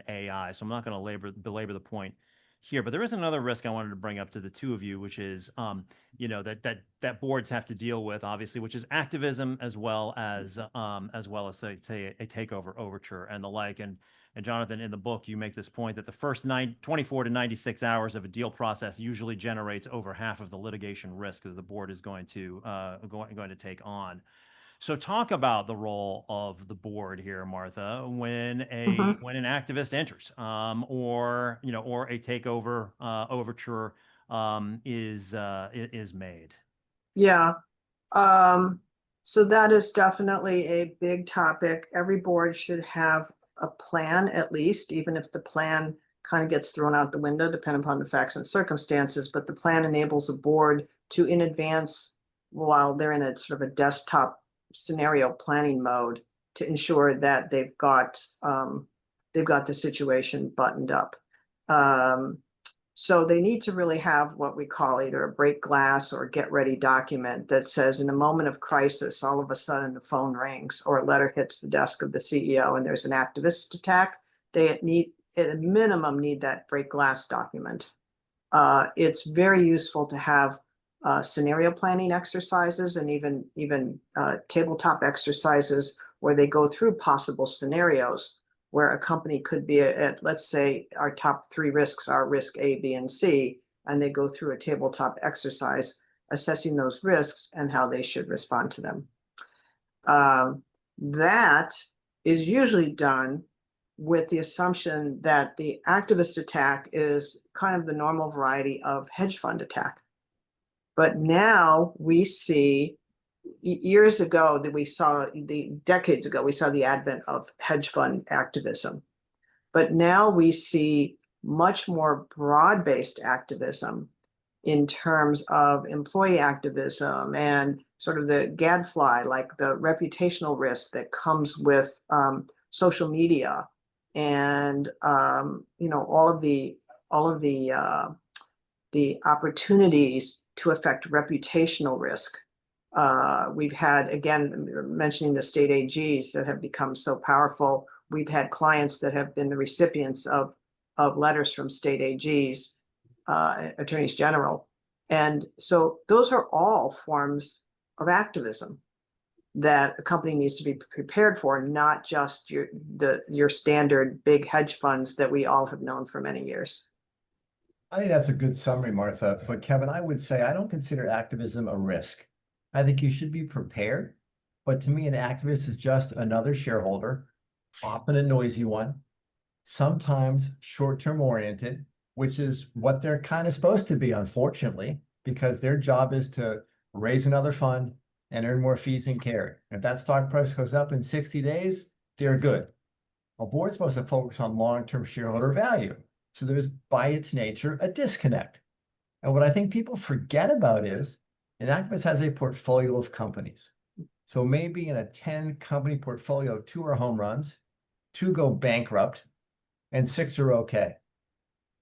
AI. So I'm not going to belabor the point here, but there is another risk I wanted to bring up to the two of you, which is, that boards have to deal with, obviously, which is activism as well as say a takeover overture and the like. And Jonathan, in the book, you make this point that the first 24 to 96 hours of a deal process usually generates over half of the litigation risk that the board is going to take on. So talk about the role of the board here, Martha, when an activist enters, or a takeover overture is made. Yeah. So that is definitely a big topic. Every board should have a plan, at least, even if the plan kind of gets thrown out the window, depending upon the facts and circumstances. But the plan enables a board to, in advance, while they're in a sort of a desktop scenario planning mode, to ensure that they've got the situation buttoned up. So they need to really have what we call either a break glass or get ready document that says, in a moment of crisis, all of a sudden the phone rings or a letter hits the desk of the CEO and there's an activist attack. They need, at a minimum, need that break glass document. It's very useful to have scenario planning exercises and even tabletop exercises where they go through possible scenarios where a company could be at, let's say, our top 3 risks are risk A, B, and C, and they go through a tabletop exercise assessing those risks and how they should respond to them. That is usually done with the assumption that the activist attack is kind of the normal variety of hedge fund attack. But now we see, decades ago, we saw the advent of hedge fund activism. But now we see much more broad-based activism in terms of employee activism and sort of the gadfly, like the reputational risk that comes with social media and all of the opportunities to affect reputational risk. We've had, again, mentioning the state AGs that have become so powerful. We've had clients that have been the recipients of letters from state AGs, attorneys general. And so those are all forms of activism that a company needs to be prepared for, not just your standard big hedge funds that we all have known for many years. I think that's a good summary, Martha. But Kevin, I would say I don't consider activism a risk. I think you should be prepared. But to me, an activist is just another shareholder, often a noisy one, sometimes short-term oriented, which is what they're kind of supposed to be, unfortunately, because their job is to raise another fund and earn more fees and carry. If that stock price goes up in 60 days, they're good. A board's supposed to focus on long-term shareholder value. So there's, by its nature, a disconnect. And what I think people forget about is an activist has a portfolio of companies. So maybe in a 10-company portfolio, 2 are home runs, 2 go bankrupt, and 6 are okay.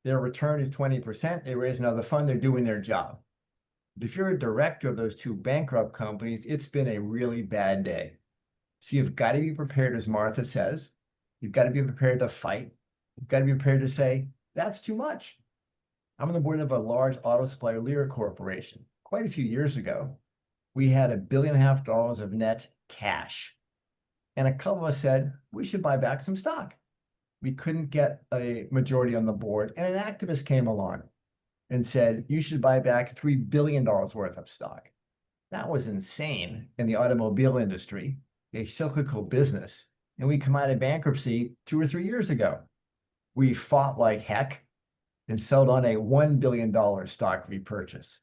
Their return is 20%. They raise another fund. They're doing their job. But if you're a director of those 2 bankrupt companies, it's been a really bad day. So you've got to be prepared, as Martha says. You've got to be prepared to fight. You've got to be prepared to say, that's too much. I'm on the board of a large auto supplier, Lear Corporation. Quite a few years ago, we had $1.5 billion of net cash. And a couple of us said, we should buy back some stock. We couldn't get a majority on the board. And an activist came along and said, you should buy back $3 billion worth of stock. That was insane in the automobile industry, a cyclical business. And we come out of bankruptcy 2 or 3 years ago. We fought like heck and settled on a $1 billion stock repurchase.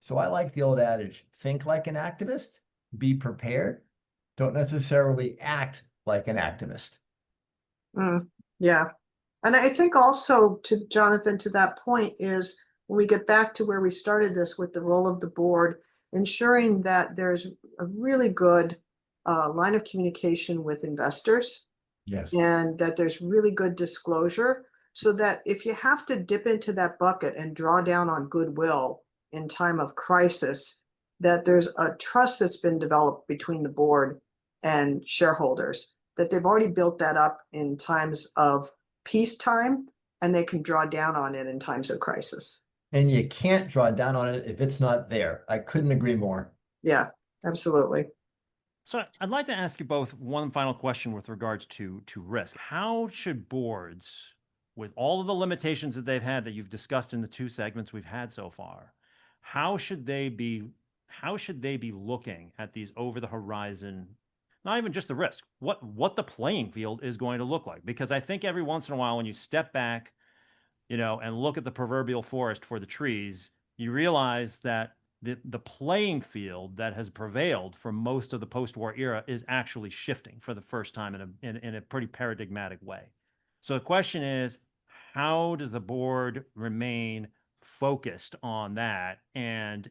So I like the old adage, think like an activist, be prepared, don't necessarily act like an activist. Yeah. And I think also, to Jonathan, to that point, is when we get back to where we started this with the role of the board, ensuring that there's a really good line of communication with investors, Yes. and that there's really good disclosure, so that if you have to dip into that bucket and draw down on goodwill in time of crisis, that there's a trust that's been developed between the board and shareholders, that they've already built that up in times of peacetime, and they can draw down on it in times of crisis. And you can't draw down on it if it's not there. I couldn't agree more. Yeah, absolutely. So I'd like to ask you both one final question with regards to risk. How should boards, with all of the limitations that they've had that you've discussed in the two segments we've had so far, how should they be looking at these over the horizon, not even just the risk, what the playing field is going to look like? Because I think every once in a while when you step back, and look at the proverbial forest for the trees, you realize that the playing field that has prevailed for most of the post-war era is actually shifting for the first time in a pretty paradigmatic way. So the question is, how does the board remain focused on that and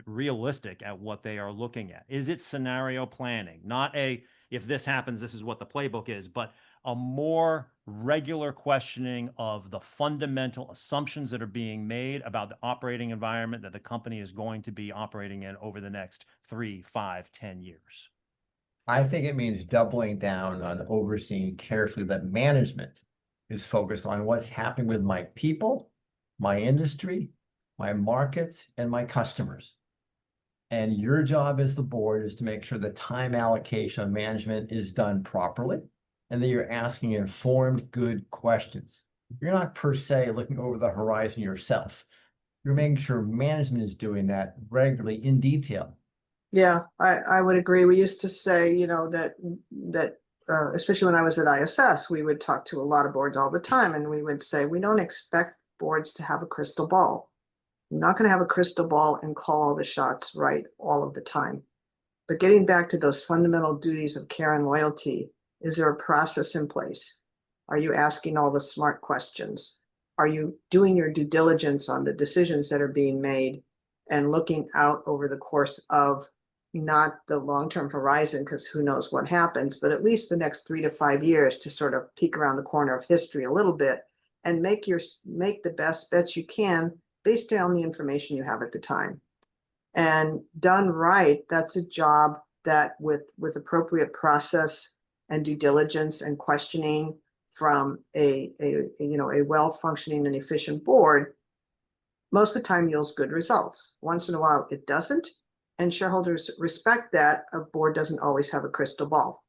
realistic at what they are looking at? Is it scenario planning? Not a, if this happens, this is what the playbook is, but a more regular questioning of the fundamental assumptions that are being made about the operating environment that the company is going to be operating in over the next 3, 5, 10 years? I think it means doubling down on overseeing carefully that management is focused on what's happening with my people, my industry, my markets, and my customers. And your job as the board is to make sure the time allocation of management is done properly and that you're asking informed, good questions. You're not per se looking over the horizon yourself. You're making sure management is doing that regularly in detail. Yeah, I would agree. We used to say, that especially when I was at ISS, we would talk to a lot of boards all the time, and we would say, we don't expect boards to have a crystal ball. You're not going to have a crystal ball and call all the shots right all of the time. But getting back to those fundamental duties of care and loyalty, is there a process in place? Are you asking all the smart questions? Are you doing your due diligence on the decisions that are being made and looking out over the course of not the long-term horizon, because who knows what happens, but at least the next 3 to 5 years to sort of peek around the corner of history a little bit and make the best bets you can based on the information you have at the time. And done right, that's a job that with appropriate process and due diligence and questioning from a well-functioning and efficient board, most of the time yields good results. Once in a while it doesn't, and shareholders respect that. A board doesn't always have a crystal ball.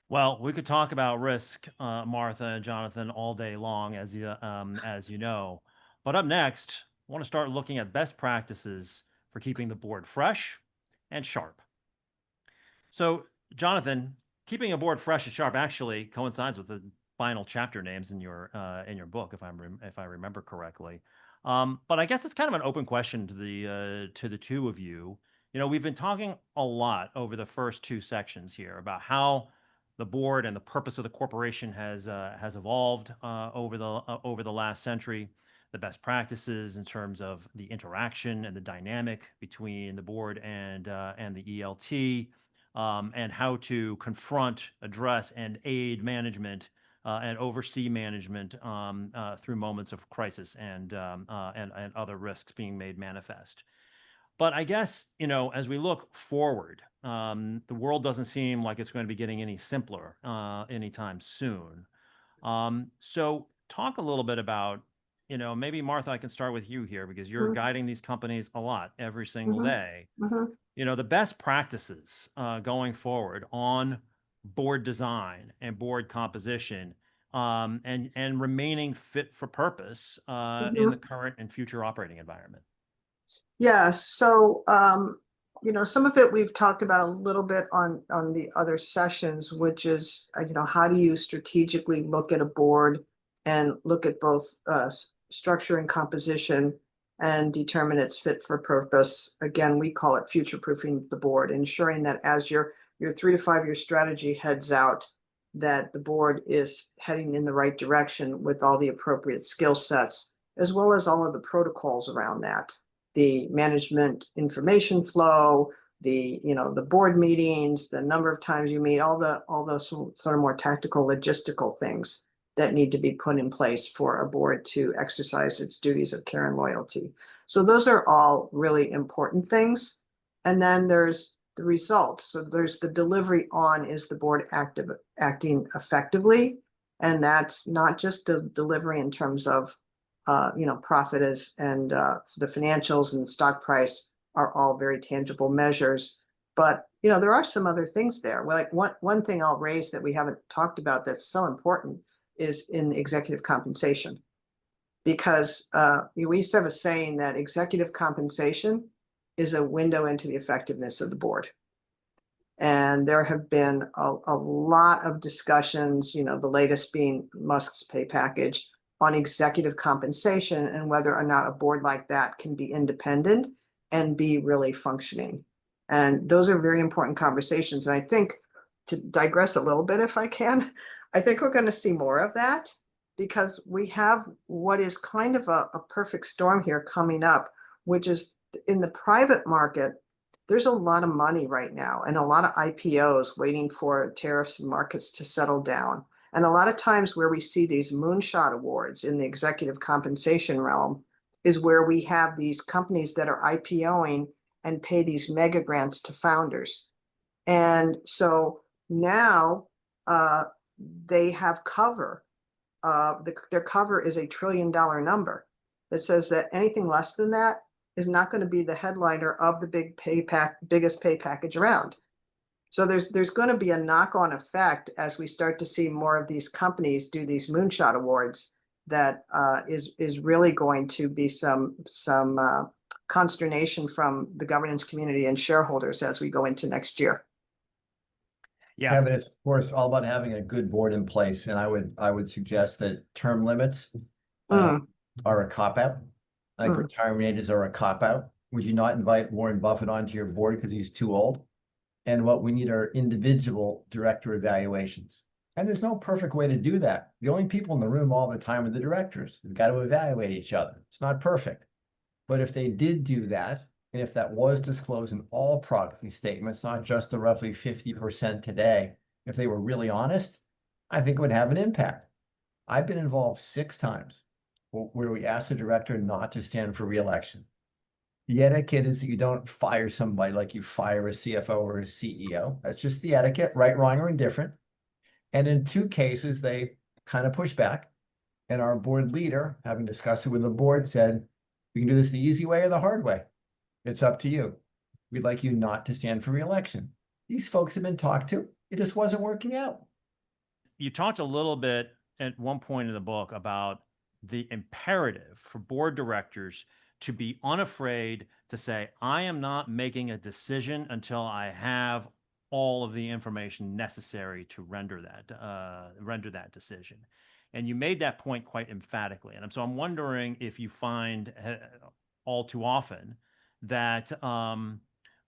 Well, we could talk about risk, Martha and Jonathan, all day long, as you know. But up next, I want to start looking at best practices for keeping the board fresh and sharp. So, Jonathan, keeping a board fresh and sharp actually coincides with the final chapter names in your book, if I remember correctly. But I guess it's kind of an open question to the two of you. We've been talking a lot over the first two sections here about how the board and the purpose of the corporation has evolved over the last century, the best practices in terms of the interaction and the dynamic between the board and the ELT, and how to confront, address, and aid management and oversee management through moments of crisis and other risks being made manifest. But I guess, as we look forward, the world doesn't seem like it's going to be getting any simpler anytime soon. So talk a little bit about, maybe Martha, I can start with you here because you're guiding these companies a lot every single day. The best practices going forward on board design and board composition, and remaining fit for purpose in the current and future operating environment. Yeah, so some of it we've talked about a little bit on the other sessions, which is, how do you strategically look at a board and look at both structure and composition and determine its fit for purpose. Again, we call it future-proofing the board, ensuring that as your 3 to 5 year strategy heads out, that the board is heading in the right direction with all the appropriate skill sets, as well as all of the protocols around that. The management information flow, the board meetings, the number of times you meet, all those sort of more tactical logistical things that need to be put in place for a board to exercise its duties of care and loyalty. So those are all really important things. And then there's the results. So there's the delivery on, is the board acting effectively? And that's not just the delivery in terms of profit and the financials and the stock price are all very tangible measures. But there are some other things there. Like one thing I'll raise that we haven't talked about that's so important is in executive compensation, because we used to have a saying that executive compensation is a window into the effectiveness of the board. And there have been a lot of discussions, the latest being Musk's pay package, on executive compensation and whether or not a board like that can be independent and be really functioning. And those are very important conversations. And I think, to digress a little bit if I can, I think we're going to see more of that, because we have what is kind of a perfect storm here coming up, which is in the private market. There's a lot of money right now and a lot of IPOs waiting for tariffs and markets to settle down. And a lot of times where we see these moonshot awards in the executive compensation realm is where we have these companies that are IPOing and pay these mega grants to founders. And so now they have cover. Their cover is $1 trillion number that says that anything less than that is not going to be the headliner of the biggest pay package around. So there's going to be a knock-on effect as we start to see more of these companies do these moonshot awards. That is really going to be some consternation from the governance community and shareholders as we go into next year. Yeah, Kevin, it's of course all about having a good board in place, and I would suggest that term limits are a cop-out. Like retirement ages are a cop-out. Would you not invite Warren Buffett onto your board because he's too old? And what we need are individual director evaluations. And there's no perfect way to do that. The only people in the room all the time are the directors. We've got to evaluate each other. It's not perfect. But if they did do that, and if that was disclosed in all proxy statements, not just the roughly 50% today, if they were really honest, I think it would have an impact. I've been involved 6 times where we asked the director not to stand for re-election. The etiquette is that you don't fire somebody like you fire a CFO or a CEO. That's just the etiquette, right, wrong, or indifferent. And in 2 cases, they kind of pushed back. And our board leader, having discussed it with the board, said, we can do this the easy way or the hard way. It's up to you. We'd like you not to stand for re-election. These folks have been talked to. It just wasn't working out. You talked a little bit at one point in the book about the imperative for board directors to be unafraid to say, I am not making a decision until I have all of the information necessary to render that decision. And you made that point quite emphatically. And so I'm wondering if you find all too often that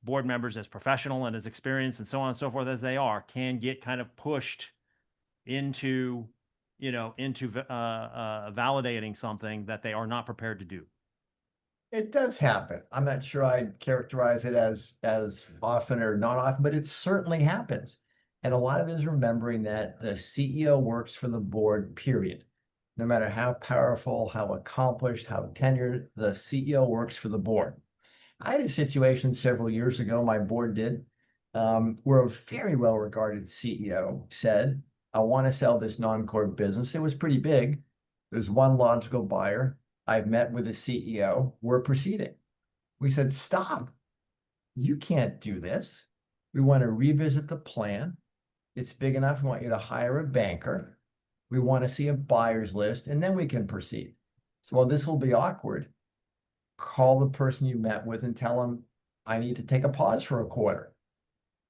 board members, as professional and as experienced and so on and so forth as they are, can get kind of pushed into validating something that they are not prepared to do. It does happen. I'm not sure I'd characterize it as often or not often, but it certainly happens. And a lot of it is remembering that the CEO works for the board, period. No matter how powerful, how accomplished, how tenured, the CEO works for the board. I had a situation several years ago, my board did, where a very well-regarded CEO said, I want to sell this non-core business. It was pretty big. There's one logical buyer. I've met with the CEO. We're proceeding. We said, stop. You can't do this. We want to revisit the plan. It's big enough. We want you to hire a banker. We want to see a buyer's list, and then we can proceed. So while this will be awkward, call the person you met with and tell them, I need to take a pause for a quarter.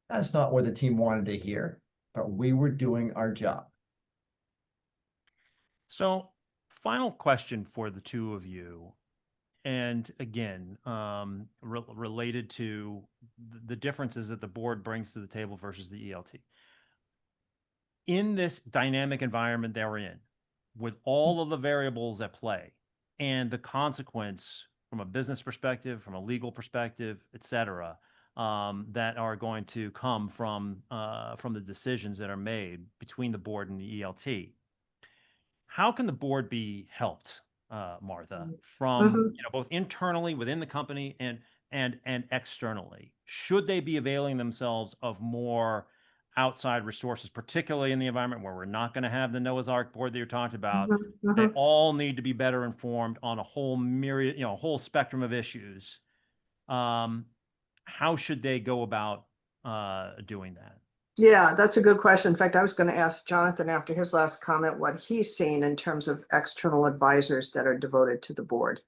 That's not what the team wanted to hear, but we were doing our job. So, final question for the two of you. And again, related to the differences that the board brings to the table versus the ELT. In this dynamic environment that we're in, with all of the variables at play and the consequence from a business perspective, from a legal perspective, et cetera, that are going to come from the decisions that are made between the board and the ELT. How can the board be helped, Martha, from Mhm. both internally within the company and externally? Should they be availing themselves of more outside resources, particularly in the environment where we're not going to have the Noah's Ark board that you're talking about? Mhm. They Mhm. all need to be better informed on a whole myriad, a whole spectrum of issues. How should they go about doing that? Yeah, that's a good question. In fact, I was going to ask Jonathan after his last comment what he's seen in terms of external advisors that are devoted to the board.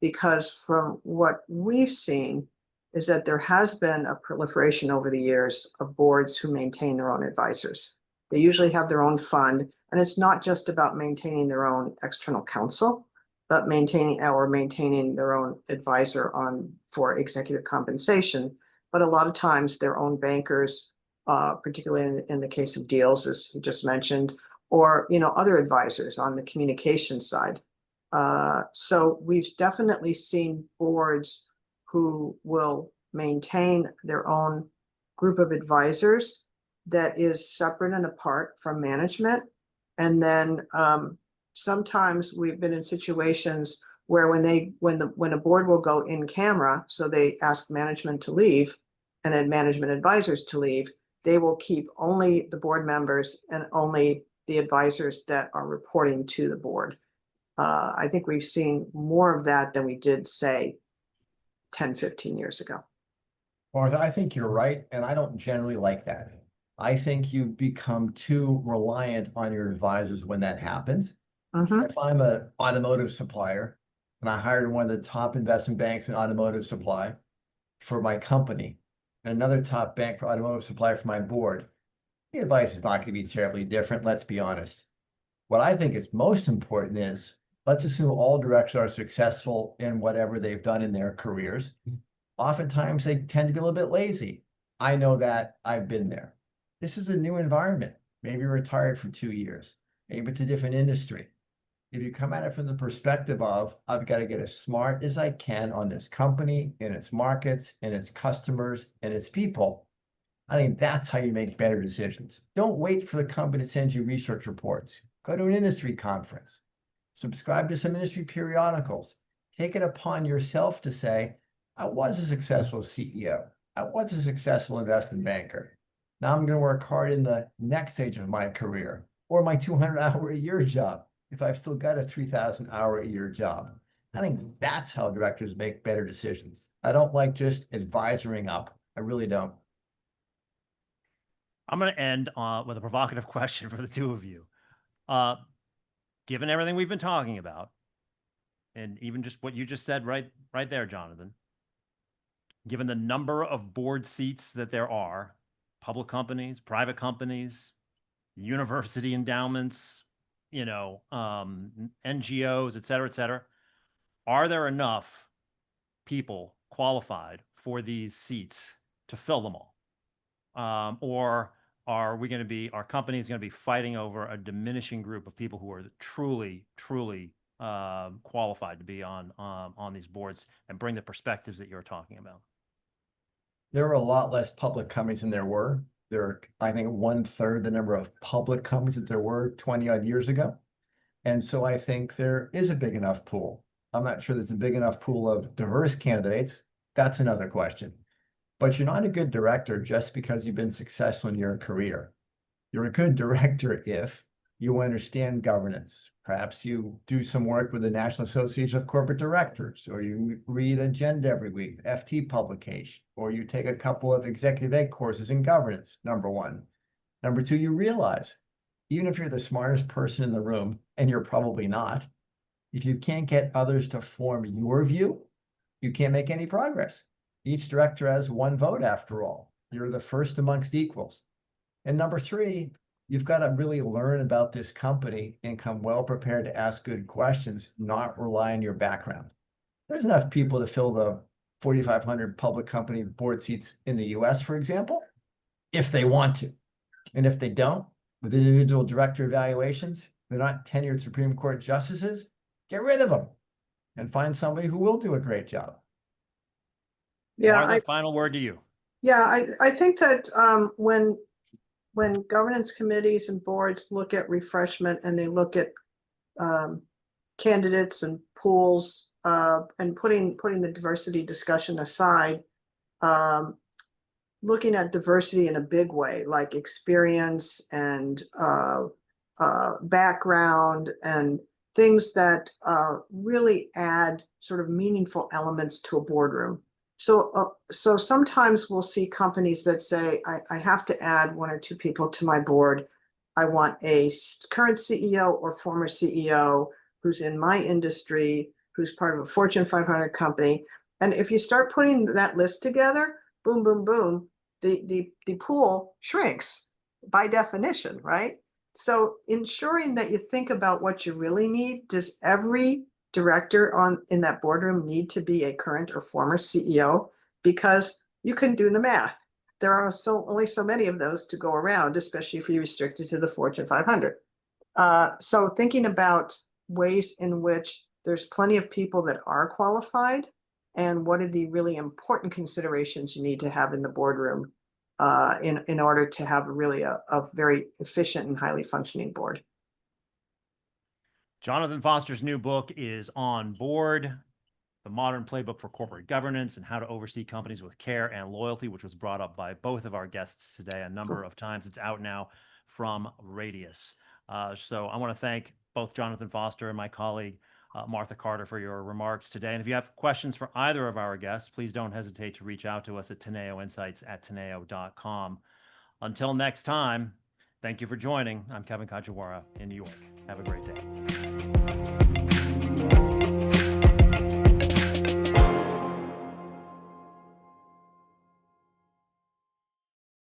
Because from what we've seen is that there has been a proliferation over the years of boards who maintain their own advisors. They usually have their own fund, and it's not just about maintaining their own external counsel, but maintaining their own advisor for executive compensation. But a lot of times their own bankers, particularly in the case of deals, as you just mentioned, or other advisors on the communication side. So we've definitely seen boards who will maintain their own group of advisors that is separate and apart from management. And then sometimes we've been in situations where when a board will go in camera, so they ask management to leave and then management advisors to leave, they will keep only the board members and only the advisors that are reporting to the board. I think we've seen more of that than we did, say, 10, 15 years ago. Martha, I think you're right, and I don't generally like that. I think you become too reliant on your advisors when that happens. Mhm. If I'm an automotive supplier and I hired one of the top investment banks in automotive supply for my company and another top bank for automotive supply for my board, the advice is not going to be terribly different, let's be honest. What I think is most important is let's assume all directors are successful in whatever they've done in their careers. Oftentimes they tend to be a little bit lazy. I know that, I've been there. This is a new environment. Maybe you're retired for 2 years. Maybe it's a different industry. If you come at it from the perspective of, I've got to get as smart as I can on this company and its markets and its customers and its people, I think that's how you make better decisions. Don't wait for the company to send you research reports. Go to an industry conference. Subscribe to some industry periodicals. Take it upon yourself to say, I was a successful CEO. I was a successful investment banker. Now I'm going to work hard in the next stage of my career or my 200-hour-a-year job if I've still got a 3,000-hour-a-year job. I think that's how directors make better decisions. I don't like just advisoring up. I really don't. I'm going to end with a provocative question for the two of you. Given everything we've been talking about, and even just what you just said right there, Jonathan, given the number of board seats that there are, public companies, private companies, university endowments, NGOs, et cetera, are there enough people qualified for these seats to fill them all? Or are our companies going to be fighting over a diminishing group of people who are truly qualified to be on these boards and bring the perspectives that you're talking about? There were a lot less public companies than there were. There are, I think, 1/3 the number of public companies that there were 20 odd years ago. And so I think there is a big enough pool. I'm not sure there's a big enough pool of diverse candidates. That's another question. But you're not a good director just because you've been successful in your career. You're a good director if you understand governance. Perhaps you do some work with the National Association of Corporate Directors, or you read Agenda every week, FT publication, or you take a couple of executive ed courses in governance, number one. Number two, you realize, even if you're the smartest person in the room, and you're probably not, if you can't get others to form your view, you can't make any progress. Each director has one vote after all. You're the first amongst equals. And number three, you've got to really learn about this company and come well prepared to ask good questions, not rely on your background. There's enough people to fill the 4,500 public company board seats in the US, for example, if they want to. And if they don't, with individual director evaluations, they're not tenured Supreme Court justices, get rid of them and find somebody who will do a great job. Yeah, Martha, final word to you. I think that when governance committees and boards look at refreshment and they look at candidates and pools and putting the diversity discussion aside, looking at diversity in a big way, like experience and background and things that really add sort of meaningful elements to a boardroom. So sometimes we'll see companies that say, I have to add one or two people to my board. I want a current CEO or former CEO who's in my industry, who's part of a Fortune 500 company. And if you start putting that list together, boom, boom, boom, the pool shrinks by definition, right? So ensuring that you think about what you really need. Does every director in that boardroom need to be a current or former CEO? Because you can do the math. There are only so many of those to go around, especially if you're restricted to the Fortune 500. So thinking about ways in which there's plenty of people that are qualified and what are the really important considerations you need to have in the boardroom in order to have really a very efficient and highly functioning board. Jonathan Foster's new book is On Board, The Modern Playbook for Corporate Governance and How to Oversee Companies with Care and Loyalty, which was brought up by both of our guests today a number of times. It's out now from Radius. So I want to thank both Jonathan Foster and my colleague, Martha Carter, for your remarks today. And if you have questions for either of our guests, please don't hesitate to reach out to us at teneoinsights@teneo.com. Until next time, thank you for joining. I'm Kevin Kajiwara in New York. Have a great day.